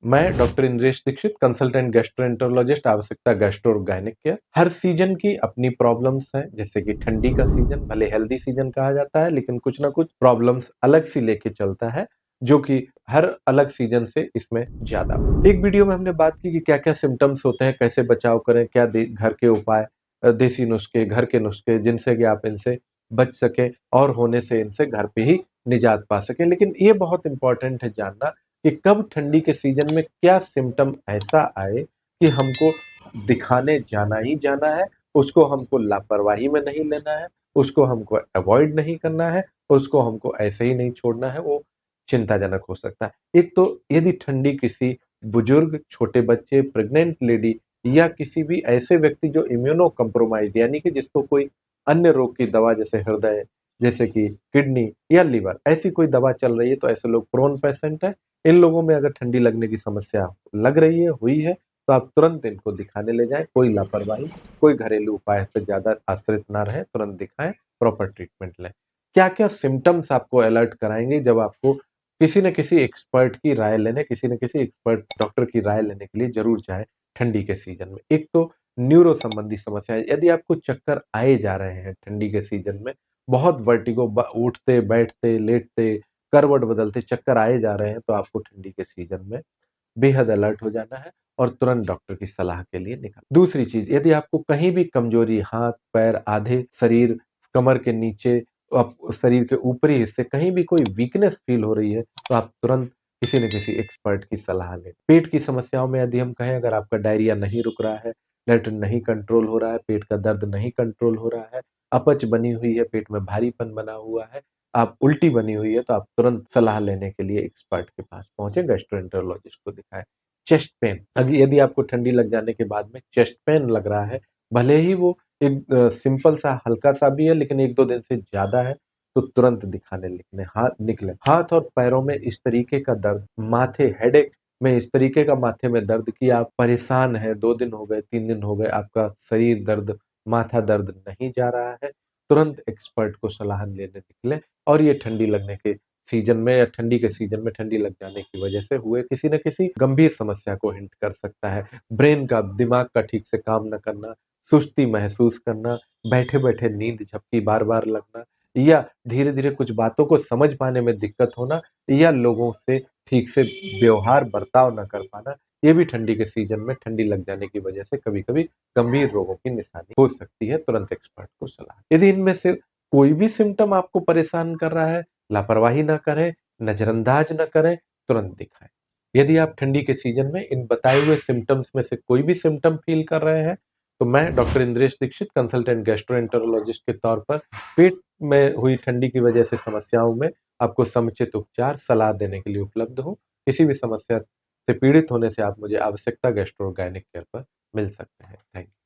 मैं doctor Indresh Dixit, consultant gastroenterologist, Aavashyakta gastro और gynaec care. हर सीजन की अपनी प्रॉब्लम्स हैं, जैसे कि ठंडी का सीजन भले हेल्दी सीजन कहा जाता है, लेकिन कुछ ना कुछ प्रॉब्लम्स अलग सी लेके चलता है, जो कि हर अलग सीजन से इसमें ज्यादा। एक वीडियो में हमने बात की कि क्या-क्या सिम्टम्स होते हैं, कैसे बचाव करें, क्या घर के उपाय, देसी नुस्खे, घर के नुस्खे, जिनसे कि आप इनसे बच सके और होने से इनसे घर पे ही निजात पा सकें। लेकिन ये बहुत इंपॉर्टेंट है जानना कि कब ठंडी के सीजन में क्या सिम्टम ऐसा आए कि हमको दिखाने जाना ही जाना है, उसको हमको लापरवाही में नहीं लेना है, उसको हमको अवॉइड नहीं करना है, उसको हमको ऐसे ही नहीं छोड़ना है, वो चिंताजनक हो सकता है। एक तो यदि ठंडी किसी बुजुर्ग, छोटे बच्चे, प्रेग्नेंट लेडी या किसी भी ऐसे व्यक्ति जो इम्यूनो कॉम्प्रोमाइज्ड यानी कि जिसको कोई अन्य रोग की दवा जैसे हृदय, जैसे कि किडनी या लीवर ऐसी कोई दवा चल रही है, तो ऐसे लोग प्रोन पेशेंट है। इन लोगों में अगर ठंडी लगने की समस्या लग रही है, हुई है, तो आप तुरंत इनको दिखाने ले जाएं। कोई लापरवाही, कोई घरेलू उपाय पे ज़्यादा आश्रित ना रहें, तुरंत दिखाएं, प्रॉपर ट्रीटमेंट लें। क्या-क्या सिम्पटम्स आपको अलर्ट कराएंगे जब आपको किसी न किसी एक्सपर्ट की राय लेने, किसी न किसी एक्सपर्ट डॉक्टर की राय लेने के लिए ज़रूर जाएँ ठंडी के सीजन में। एक तो न्यूरो संबंधी समस्याएँ, यदि आपको चक्कर आए जा रहे हैं ठंडी के सीजन में, बहुत वर्टिगो उठते, बैठते, लेटते, करवट बदलते चक्कर आए जा रहे हैं, तो आपको ठंडी के सीजन में बेहद अलर्ट हो जाना है और तुरंत डॉक्टर की सलाह के लिए निकल। दूसरी चीज, यदि आपको कहीं भी कमजोरी, हाथ पैर, आधे शरीर, कमर के नीचे, शरीर के ऊपरी हिस्से कहीं भी कोई वीकनेस फील हो रही है, तो आप तुरंत किसी न किसी एक्सपर्ट की सलाह लें। पेट की समस्याओं में यदि हम कहें, अगर आपका डायरिया नहीं रुक रहा है, लेटरिन नहीं कंट्रोल हो रहा है, पेट का दर्द नहीं कंट्रोल हो रहा है, अपच बनी हुई है, पेट में भारीपन बना हुआ है, आप उल्टी बनी हुई है, तो आप तुरंत सलाह लेने के लिए एक्सपर्ट के पास पहुंचे, गैस्ट्रोएंटरोलॉजिस्ट को दिखाएं। चेस्ट पेन, अगर यदि आपको ठंडी लग जाने के बाद में चेस्ट पेन लग रहा है, भले ही वो एक सिंपल सा हल्का सा भी है, लेकिन 1-2 दिन से ज्यादा है, तो तुरंत दिखाने निकले। हाथ और पैरों में इस तरीके का दर्द, माथे हेडेक में इस तरीके का माथे में दर्द कि आप परेशान हैं, 2 दिन हो गए, 3 दिन हो गए, आपका शरीर दर्द, माथा दर्द नहीं जा रहा है, तुरंत एक्सपर्ट को सलाह लेने निकले। और ये ठंडी लगने के सीजन में या ठंडी के सीजन में ठंडी लग जाने की वजह से हुए किसी न किसी गंभीर समस्या को हिंट कर सकता है। ब्रेन का, दिमाग का ठीक से काम न करना, सुस्ती महसूस करना, बैठे-बैठे नींद झपकी बार-बार लगना, या धीरे-धीरे कुछ बातों को समझ पाने में दिक्कत होना, या लोगों से ठीक से व्यवहार बर्ताव न कर पाना, ये भी ठंडी के सीजन में ठंडी लग जाने की वजह से कभी-कभी गंभीर रोगों की निशानी हो सकती है। तुरंत एक्सपर्ट को सलाह। यदि इनमें से कोई भी सिम्पटम आपको परेशान कर रहा है, लापरवाही ना करें, नजरअंदाज ना करें, तुरंत दिखाएं। यदि आप ठंडी के सीजन में इन बताए हुए सिम्पटम्स में से कोई भी सिम्पटम फील कर रहे हैं, तो मैं doctor Indresh Dixit, consultant gastroenterologist के तौर पर पेट में हुई ठंडी की वजह से समस्याओं में आपको समुचित उपचार सलाह देने के लिए उपलब्ध हूँ। किसी भी समस्या से पीड़ित होने से आप मुझे आवश्यकता गैस्ट्रो गायनिक केयर पर मिल सकते हैं। Thank you.